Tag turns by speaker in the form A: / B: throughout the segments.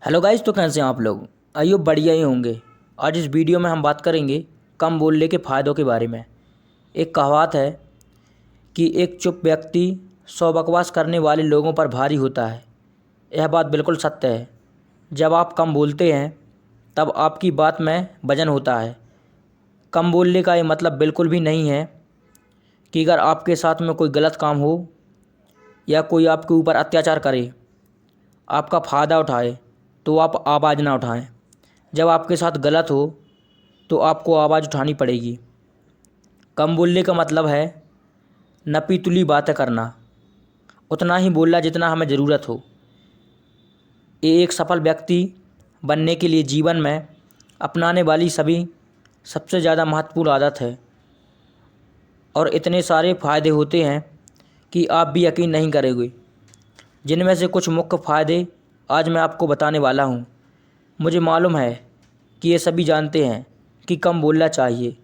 A: Hello guys, तो कैसे हैं आप लोग। आइए बढ़िया ही होंगे। आज इस वीडियो में हम बात करेंगे कम बोलने के फ़ायदों के बारे में। एक कहावत है कि एक चुप व्यक्ति 100 बकवास करने वाले लोगों पर भारी होता है। यह बात बिल्कुल सत्य है। जब आप कम बोलते हैं तब आपकी बात में वजन होता है। कम बोलने का ये मतलब बिल्कुल भी नहीं है कि अगर आपके साथ में कोई गलत काम हो या कोई आपके ऊपर अत्याचार करे, आपका फ़ायदा उठाए, तो आप आवाज़ ना उठाएं। जब आपके साथ गलत हो तो आपको आवाज़ उठानी पड़ेगी। कम बोलने का मतलब है नपी-तुली बातें करना, उतना ही बोलना जितना हमें ज़रूरत हो। ये एक सफल व्यक्ति बनने के लिए जीवन में अपनाने वाली सबसे ज़्यादा महत्वपूर्ण आदत है। और इतने सारे फ़ायदे होते हैं कि आप भी यकीन नहीं करोगे। जिनमें से कुछ मुख्य फ़ायदे आज मैं आपको बताने वाला हूँ। मुझे मालूम है कि ये सभी जानते हैं कि कम बोलना चाहिए,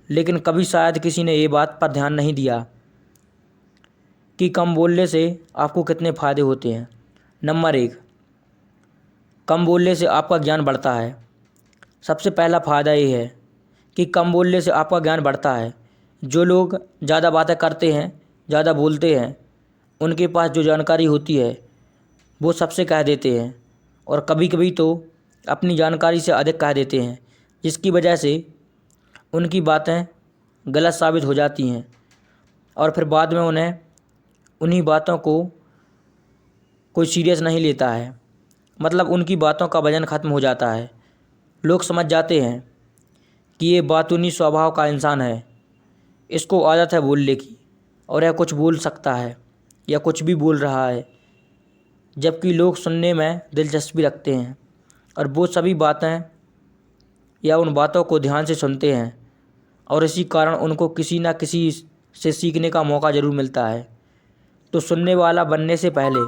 A: लेकिन कभी शायद किसी ने ये बात पर ध्यान नहीं दिया कि कम बोलने से आपको कितने फ़ायदे होते हैं। नंबर 1, कम बोलने से आपका ज्ञान बढ़ता है। सबसे पहला फ़ायदा ये है कि कम बोलने से आपका ज्ञान बढ़ता है। जो लोग ज़्यादा बातें करते हैं, ज़्यादा बोलते हैं, उनके पास जो जानकारी होती है वो सबसे कह देते हैं, और कभी कभी तो अपनी जानकारी से अधिक कह देते हैं, जिसकी वजह से उनकी बातें गलत साबित हो जाती हैं और फिर बाद में उन्हें उन्हीं बातों को कोई सीरियस नहीं लेता है। मतलब उनकी बातों का वजन ख़त्म हो जाता है। लोग समझ जाते हैं कि ये बातूनी स्वभाव का इंसान है, इसको आदत है बोलने की और यह कुछ बोल सकता है या कुछ भी बोल रहा है। जबकि लोग सुनने में दिलचस्पी रखते हैं और वो सभी बातें या उन बातों को ध्यान से सुनते हैं, और इसी कारण उनको किसी न किसी से सीखने का मौका ज़रूर मिलता है। तो सुनने वाला बनने से पहले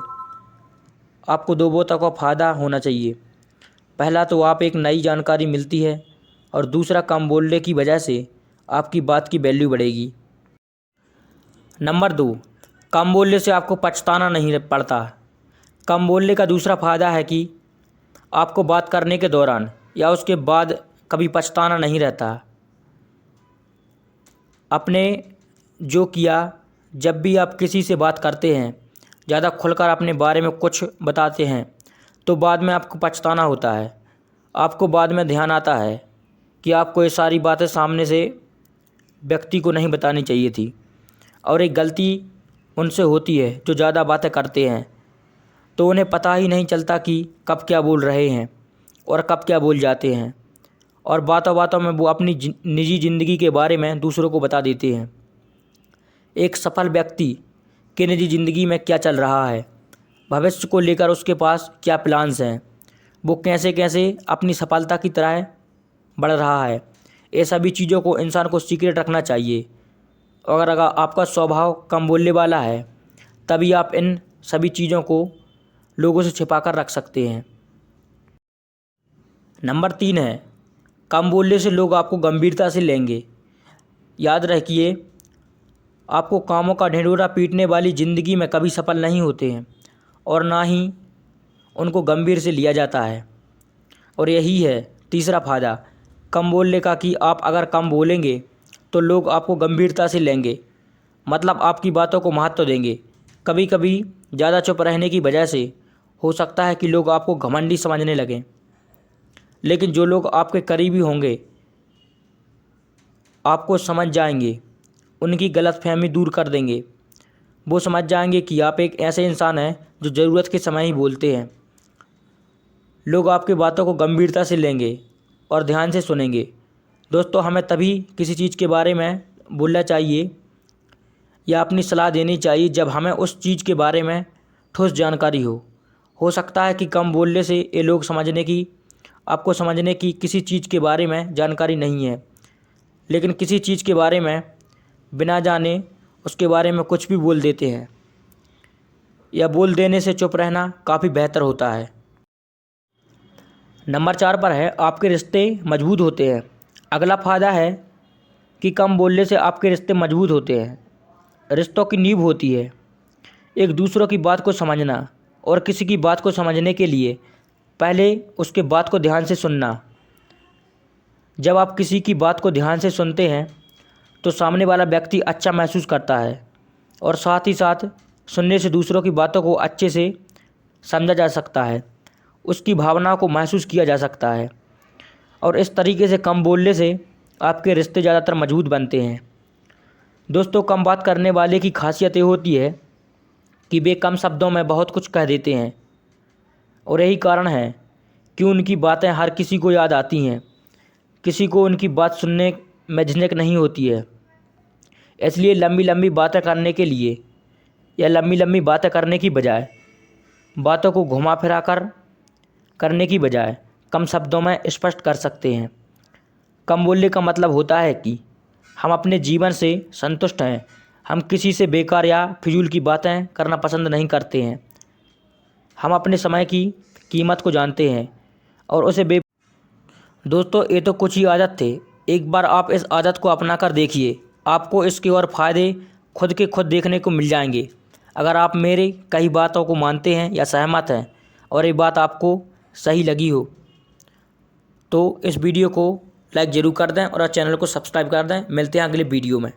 A: आपको दो बातों का फ़ायदा होना चाहिए। पहला तो आप एक नई जानकारी मिलती है, और दूसरा कम बोलने की वजह से आपकी बात की वैल्यू बढ़ेगी। नंबर 2, कम बोलने से आपको पछताना नहीं पड़ता। कम बोलने का दूसरा फ़ायदा है कि आपको बात करने के दौरान या उसके बाद कभी पछताना नहीं रहता। आपने जो किया, जब भी आप किसी से बात करते हैं, ज़्यादा खुलकर अपने बारे में कुछ बताते हैं, तो बाद में आपको पछताना होता है। आपको बाद में ध्यान आता है कि आपको ये सारी बातें सामने से व्यक्ति को नहीं बतानी चाहिए थी, और एक गलती उनसे होती है जो ज़्यादा बातें करते हैं, तो उन्हें पता ही नहीं चलता कि कब क्या बोल रहे हैं और कब क्या बोल जाते हैं, और बातों बातों में वो अपनी निजी ज़िंदगी के बारे में दूसरों को बता देते हैं। एक सफल व्यक्ति के निजी ज़िंदगी में क्या चल रहा है, भविष्य को लेकर उसके पास क्या प्लान्स हैं, वो कैसे कैसे अपनी सफलता की तरह बढ़ रहा है, ये सभी चीज़ों को इंसान को सीक्रेट रखना चाहिए। अगर आपका स्वभाव कम बोलने वाला है, तभी आप इन सभी चीज़ों को लोगों से छिपा कर रख सकते हैं। नंबर 3 है, कम बोलने से लोग आपको गंभीरता से लेंगे। याद रखिए, आपको कामों का ढिंढोरा पीटने वाली ज़िंदगी में कभी सफल नहीं होते हैं, और ना ही उनको गंभीर से लिया जाता है। और यही है तीसरा फ़ायदा कम बोलने का, कि आप अगर कम बोलेंगे तो लोग आपको गंभीरता से लेंगे, मतलब आपकी बातों को महत्व देंगे। कभी कभी ज़्यादा चुप रहने की वजह से हो सकता है कि लोग आपको घमंडी समझने लगें, लेकिन जो लोग आपके करीबी होंगे आपको समझ जाएंगे, उनकी गलतफहमी दूर कर देंगे। वो समझ जाएंगे कि आप एक ऐसे इंसान हैं जो ज़रूरत के समय ही बोलते हैं। लोग आपकी बातों को गंभीरता से लेंगे और ध्यान से सुनेंगे। दोस्तों, हमें तभी किसी चीज़ के बारे में बोलना चाहिए या अपनी सलाह देनी चाहिए जब हमें उस चीज़ के बारे में ठोस जानकारी हो सकता है कि कम बोलने से ये लोग आपको समझने की किसी चीज़ के बारे में जानकारी नहीं है, लेकिन किसी चीज़ के बारे में बिना जाने उसके बारे में कुछ भी बोल देते हैं, या बोल देने से चुप रहना काफ़ी बेहतर होता है। नंबर 4 पर है, आपके रिश्ते मजबूत होते हैं। अगला फ़ायदा है कि कम बोलने से आपके रिश्ते मजबूत होते हैं। रिश्तों की नींव होती है एक दूसरों की बात को समझना, और किसी की बात को समझने के लिए पहले उसके बात को ध्यान से सुनना। जब आप किसी की बात को ध्यान से सुनते हैं तो सामने वाला व्यक्ति अच्छा महसूस करता है और साथ ही साथ सुनने से दूसरों की बातों को अच्छे से समझा जा सकता है, उसकी भावनाओं को महसूस किया जा सकता है और इस तरीके से कम बोलने से आपके रिश्ते ज़्यादातर मजबूत बनते हैं। दोस्तों, कम बात करने वाले की खासियत ये होती है कि वे कम शब्दों में बहुत कुछ कह देते हैं और यही कारण है कि उनकी बातें हर किसी को याद आती हैं। किसी को उनकी बात सुनने में झिझक नहीं होती है। इसलिए लंबी लंबी बातें करने के लिए या लंबी लंबी बातें करने की बजाय बातों को घुमा फिरा कर करने की बजाय कम शब्दों में स्पष्ट कर सकते हैं। कम बोलने का मतलब होता है कि हम अपने जीवन से संतुष्ट हैं। हम किसी से बेकार या फिजूल की बातें करना पसंद नहीं करते हैं। हम अपने समय की कीमत को जानते हैं और उसे दोस्तों, ये तो कुछ ही आदत थे। एक बार आप इस आदत को अपना कर देखिए, आपको इसके और फ़ायदे खुद के खुद देखने को मिल जाएंगे। अगर आप मेरे कई बातों को मानते हैं या सहमत हैं और ये बात आपको सही लगी हो तो इस वीडियो को लाइक ज़रूर कर दें और चैनल को सब्सक्राइब कर दें। मिलते हैं अगले वीडियो में।